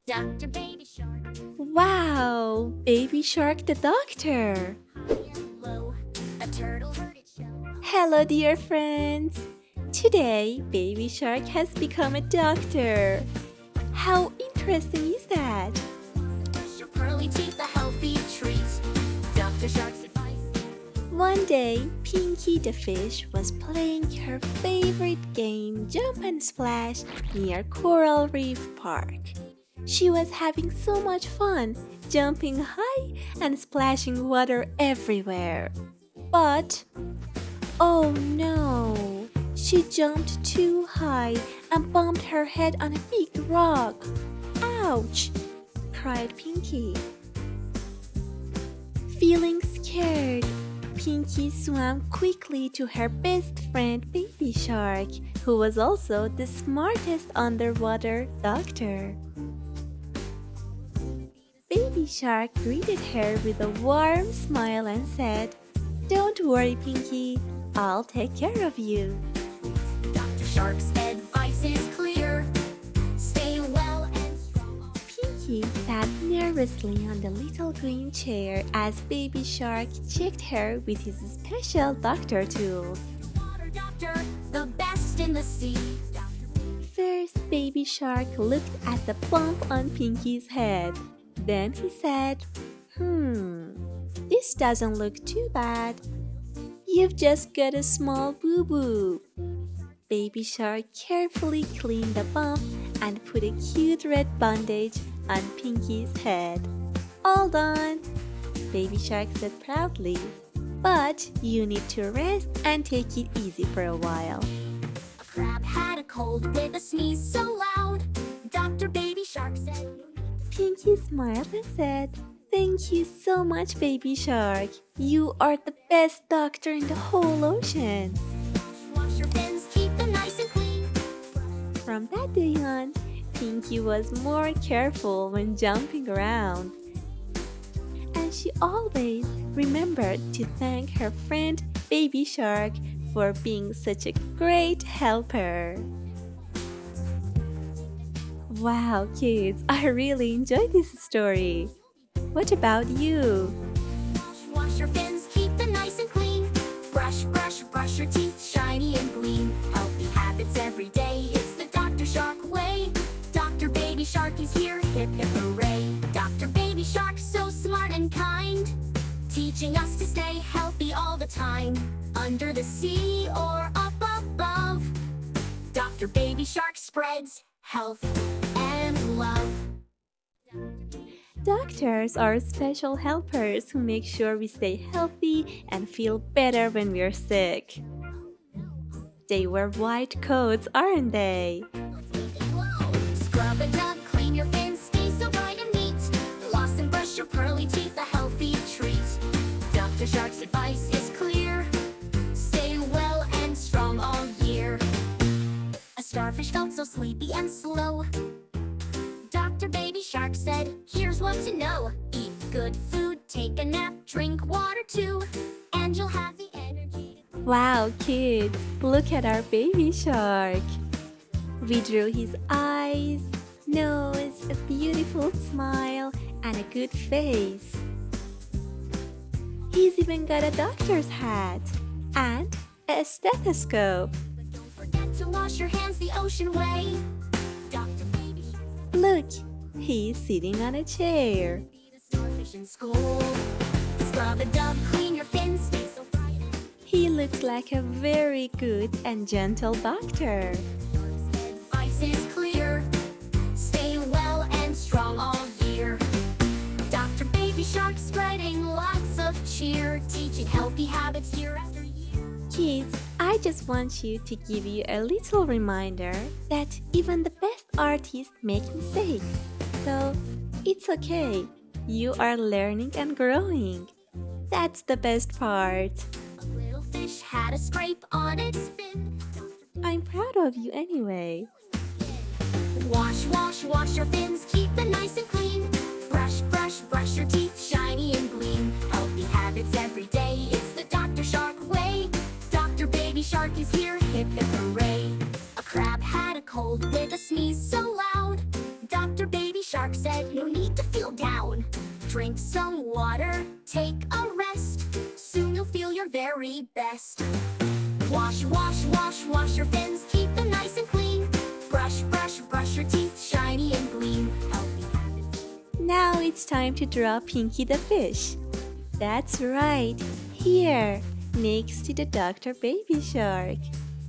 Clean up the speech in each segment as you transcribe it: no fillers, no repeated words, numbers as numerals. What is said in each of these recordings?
Dr. Baby Shark. Wow, Baby Shark the doctor. High and low, a turtle heard it show. Hello, dear friends. Today, Baby Shark has become a doctor. How interesting is that? Brush your pearly teeth, a healthy treat. Dr. Shark's advice. One day, Pinky the fish was playing her favorite game, Jump and Splash, near Coral Reef Park. She was having so much fun, jumping high and splashing water everywhere. But, oh no! She jumped too high and bumped her head on a big rock. Ouch! Cried Pinky. Feeling scared, Pinky swam quickly to her best friend Baby Shark, who was also the smartest underwater doctor. Baby Shark greeted her with a warm smile and said, "Don't worry, Pinky, I'll take care of you." Dr. Shark's advice is clear. Stay well and strong. Pinky sat nervously on the little green chair as Baby Shark checked her with his special doctor tools. Water doctor, the best in the sea. First, Baby Shark looked at the bump on Pinky's head. Then he said, this doesn't look too bad. You've just got a small boo-boo." Baby Shark carefully cleaned the bump and put a cute red bandage on Pinky's head. "All done," Baby Shark said proudly. "But you need to rest and take it easy for a while." A crab had a cold with a sneeze so loud. Dr. Baby Shark said, Pinky smiled and said, "Thank you so much, Baby Shark. You are the best doctor in the whole ocean." wash your fins, keep them nice and clean. From that day on, Pinky was more careful when jumping around. And she always remembered to thank her friend Baby Shark for being such a great helper. Wow, kids, I really enjoyed this story. What about you? Wash your fins, keep them nice and clean. Brush, brush, brush your teeth, shiny and gleam. Healthy habits every day, it's the Dr. Shark way. Dr. Baby Shark is here, hip hip hooray. Dr. Baby Shark, so smart and kind, teaching us to stay healthy all the time. Under the sea or up above, Dr. Baby Shark spreads health and love. Doctors are special helpers who make sure we stay healthy and feel better when we're sick. They wear white coats, aren't they? Scrub it up, clean your fins, stay so bright and neat. Floss and brush your pearly teeth, a healthy treat. Dr. Shark's advice is clear. Stay well and strong all year. A starfish felt so sleepy and slow. Dr. Baby Shark said, here's what to know. Eat good food, take a nap, drink water too, and you'll have the energy. Wow, kids, look at our baby shark. We drew his eyes, nose, a beautiful smile, and a good face. He's even got a doctor's hat and a stethoscope. But don't forget to wash your hands the ocean way. Dr. Baby Shark Look, he's sitting on a chair. be the starfish in school. Scrub a dub, clean your fins, stay so bright. He looks like a very good and gentle doctor. Advice is clear. Stay well and strong all year. Dr. Baby Shark spreading lots of cheer, teaching healthy habits year after year. Kids, I just want you to give you a little reminder that even the best artists make mistakes. So, it's okay. You are learning and growing. That's the best part. A little fish had a scrape on its fin. I'm proud of you anyway. Wash, wash, wash your fins, keep them nice and clean. Brush, brush, brush your teeth, shiny and gleam. Healthy habits every day, it's the Dr. Shark way. Dr. Baby Shark is here, hip hip hooray. A crab had a cold with a sneeze so loud. Dr. Baby Shark shark said, no need to feel down. Drink some water, take a rest. Soon you'll feel your very best. Wash, wash, wash, wash your fins, keep them nice and clean. Brush, brush, brush your teeth, shiny and gleam. Healthy habits. Now it's time to draw Pinky the fish. That's right, here, next to the Dr. Baby Shark.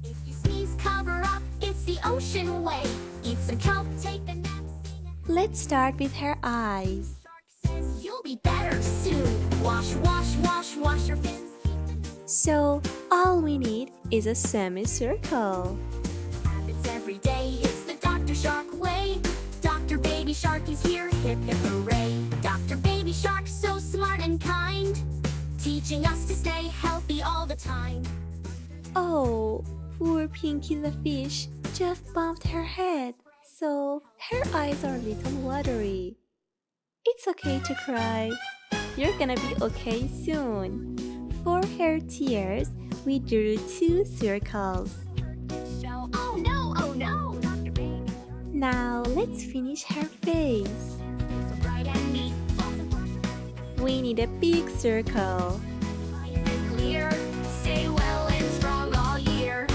If you sneeze, cover up, it's the ocean way. Eat some kelp, take a nap, sing a Let's start with her eyes. shark says you'll be better soon. Wash, wash, wash, wash your fins. So, all we need is a semicircle. Habits every day, it's the Dr. Shark way. Dr. Baby Shark is here, hip hip hooray. Dr. Baby Shark, so smart and kind, teaching us to stay healthy all the time. Oh, poor Pinky the fish just bumped her head, so her eyes are a little watery. It's okay to cry. You're gonna be okay soon. For her tears, we drew 2 circles. So, oh no, Dr. Baby Now let's finish her face. Shark, so bright and neat. We need a big circle. Eyes is clear, stay well and strong all year.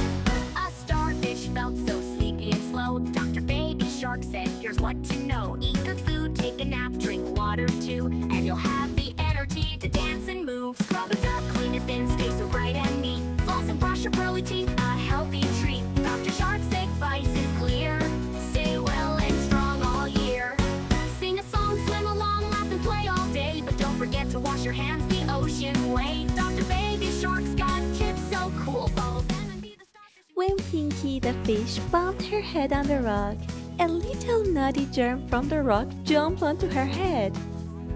A starfish felt so sleepy and slow. Dr. Baby Shark said, here's what to know. Eat good food, take a nap, drink water too, and you'll have the energy to dance and move. Scrub it up, clean your fins, stay so bright and neat. Floss and brush your pearly teeth, a healthy treat. Dr. Shark's advice is clear. Stay well and strong all year. Sing a song, swim along, laugh and play all day, but don't forget to wash your hands the ocean way. Dr. Baby Shark's got tips so cool. Follow them and be the starfish. When Pinky the fish bumped her head on the rock, a little nutty germ from the rock jumped onto her head.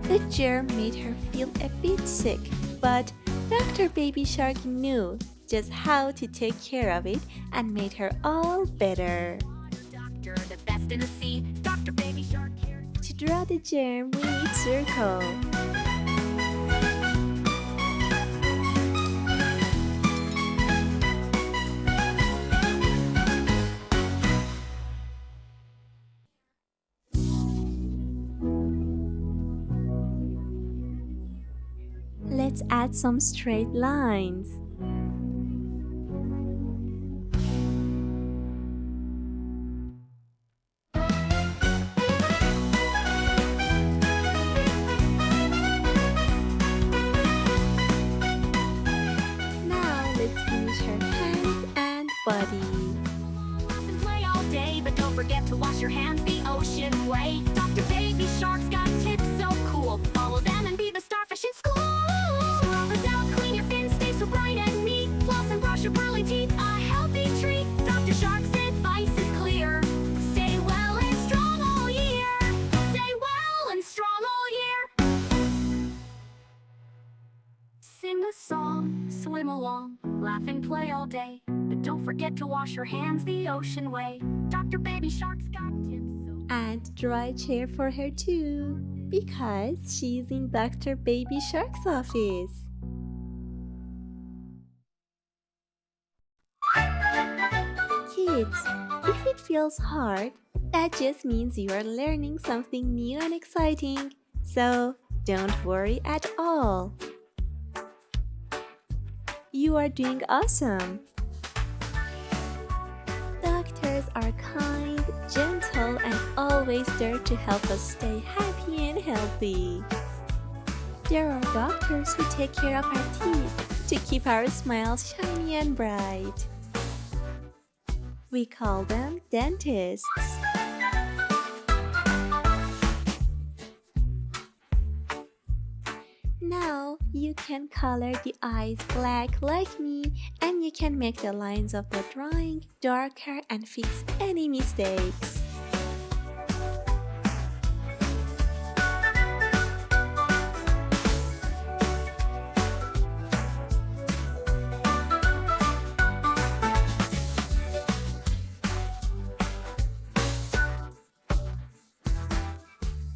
The germ made her feel a bit sick, but Dr. Baby Shark knew just how to take care of it and made her all better. Doctor, the best in the sea. Dr. Baby Shark here. To draw the germ, we need circle. Let's add some straight lines. Now let's finish her hands and body. Laugh and play all day, but don't forget to wash your hands the ocean way. Dr. Baby Shark's got tips so cool. Follow them and be the starfish in school. Scrub it out, clean your fins, stay so bright and neat. Floss and brush your pearly teeth, a healthy treat. Dr. Shark's advice is clear. Stay well and strong all year. Stay well and strong all year. Sing a song, swim along, laugh and play all day, but don't forget to wash your hands the ocean way. Dr. Baby Shark's got tips so And draw a chair for her too, because she's in Dr. Baby Shark's office. Kids, if it feels hard, that just means you are learning something new and exciting. So don't worry at all. You are doing awesome. Doctors are kind, gentle, and always there to help us stay happy and healthy. There are doctors who take care of our teeth to keep our smiles shiny and bright. We call them dentists. Now you can color the eyes black like me, and you can make the lines of the drawing darker and fix any mistakes.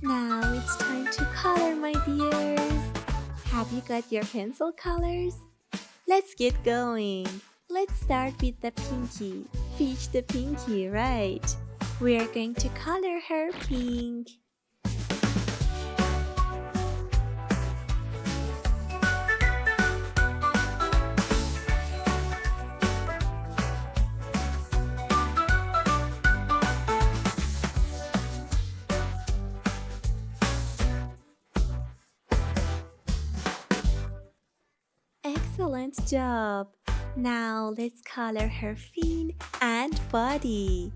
Now it's time to color, my dears. Have you got your pencil colors? Let's get going. Let's start with the pinky. Peach the pinky, right? We are going to color her pink. Excellent job! Now let's color her fin and body.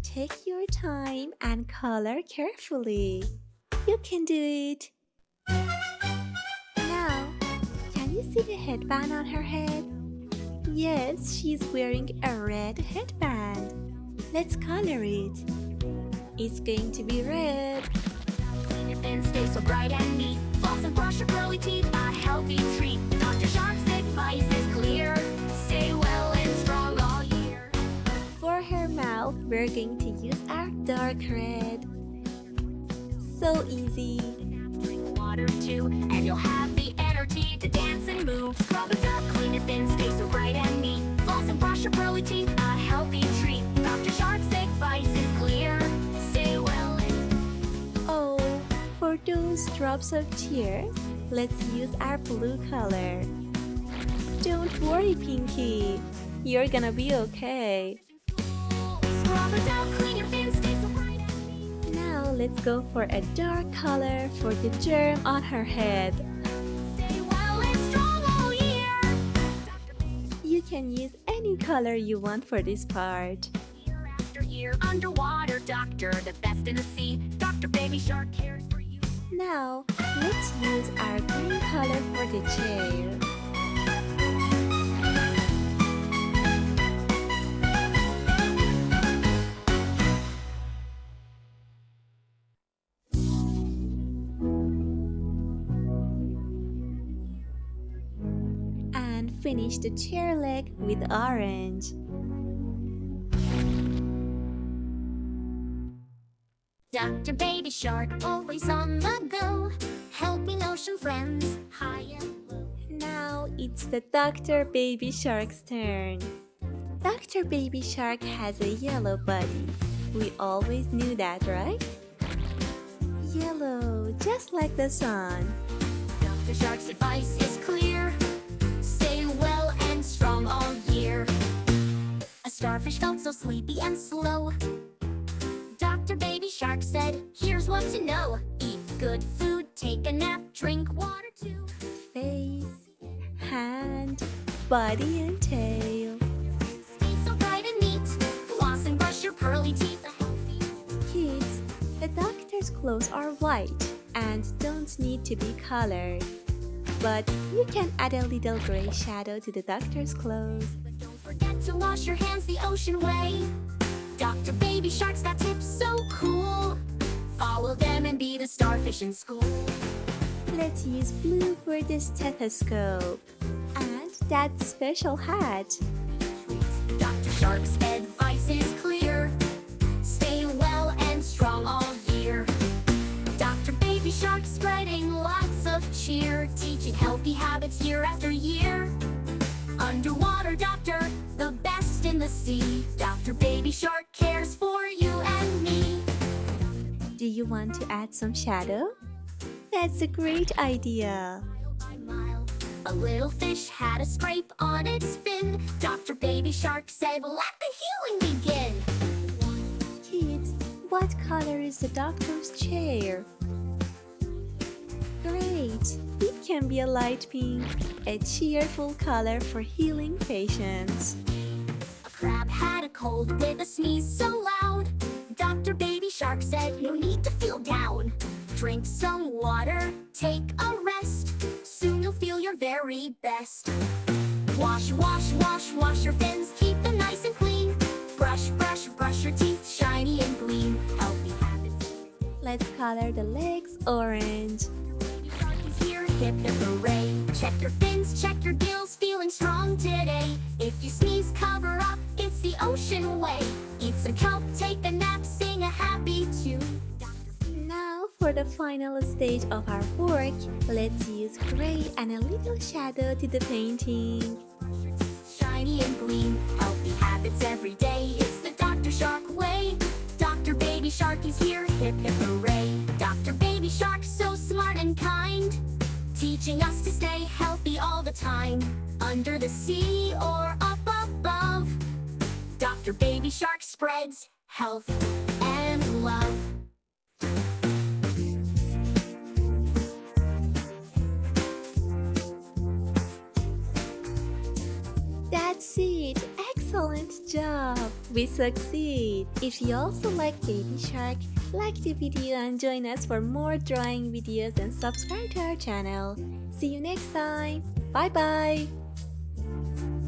Take your time and color carefully. You can do it. Now, can you see the headband on her head? Yes, she's wearing a red headband. Let's color it. It's going to be red. Clean your fins, stay so bright and neat. Floss and brush your curly teeth, a healthy treat. Dr. Shark's advice is clear. Stay well and strong all year. For her mouth, we're going to use our dark red. So easy. Drink water too, and you'll have the energy to dance and move. Scrub it up, clean your fins, stay so bright and neat. Floss and brush your pearly teeth, a healthy treat. Dr. Shark's advice is clear. Stay well and... Oh, for those drops of tears, let's use our blue color. Don't worry, Pinky. You're gonna be okay. Scrub it up, clean your fins, stay so bright and neat. Now let's go for a dark color for the germ on her head. Stay well and strong all year. You can use any color you want for this part. Year after year, underwater doctor, the best in the sea. Dr. Baby Shark cares for you. Now, let's use our green color for the chair. And finish the chair leg with orange. Dr. Baby Shark, always on the go, helping ocean friends, high and low. Now it's the Dr. Baby Shark's turn. Dr. Baby Shark has a yellow body. We always knew that, right? Yellow, just like the sun. Dr. Shark's advice is clear. Stay well and strong all year. A starfish felt so sleepy and slow. Dr. Baby Shark said, here's what to know. Eat good food, take a nap, drink water too. Face, hand, body and tail. Stay so bright and neat. Floss and brush your pearly teeth. A healthy... Kids, the doctor's clothes are white and don't need to be colored. But you can add a little gray shadow to the doctor's clothes. But don't forget to wash your hands the ocean way. Dr. Baby Shark's got tips so cool. Follow them and be the starfish in school. Let's use blue for the stethoscope. And that special hat. Dr. Shark's advice is clear. Stay well and strong all year. Dr. Baby Shark spreading lots of cheer, teaching healthy habits year after year. Underwater doctor, the best in the sea. Dr. Baby Shark cares for you and me. Do you want to add some shadow? That's a great idea. Mile by mile, a little fish had a scrape on its fin. Dr. Baby Shark said, let the healing begin. Kids, what color is the doctor's chair? Great! It can be a light pink, a cheerful color for healing patients. A crab had a cold with a sneeze so loud. Dr. Baby Shark said, no need to feel down. Drink some water, take a rest. Soon you'll feel your very best. Wash, wash, wash, wash your fins, keep them nice and clean. Brush, brush, brush your teeth, shiny and gleam. Healthy habits. Let's color the legs orange. Baby Shark is here, hip hip hooray. Check your fins, check your gills, feeling strong today. If you sneeze, cover up, it's the ocean way. Eat some kelp, take a nap, sing a happy tune. Now for the final stage of our work, let's use gray and a little shadow to the painting. Shiny and gleam, healthy habits every day. It's the Dr. Shark way. Dr. Baby Shark is here, hip hip hooray. Dr. Baby Shark, so smart and kind. time, under the sea or up above. Dr. Baby Shark spreads health and love. That's it! Excellent job! We succeed! If you also like Baby Shark, like the video and join us for more drawing videos and subscribe to our channel. See you next time! Bye bye!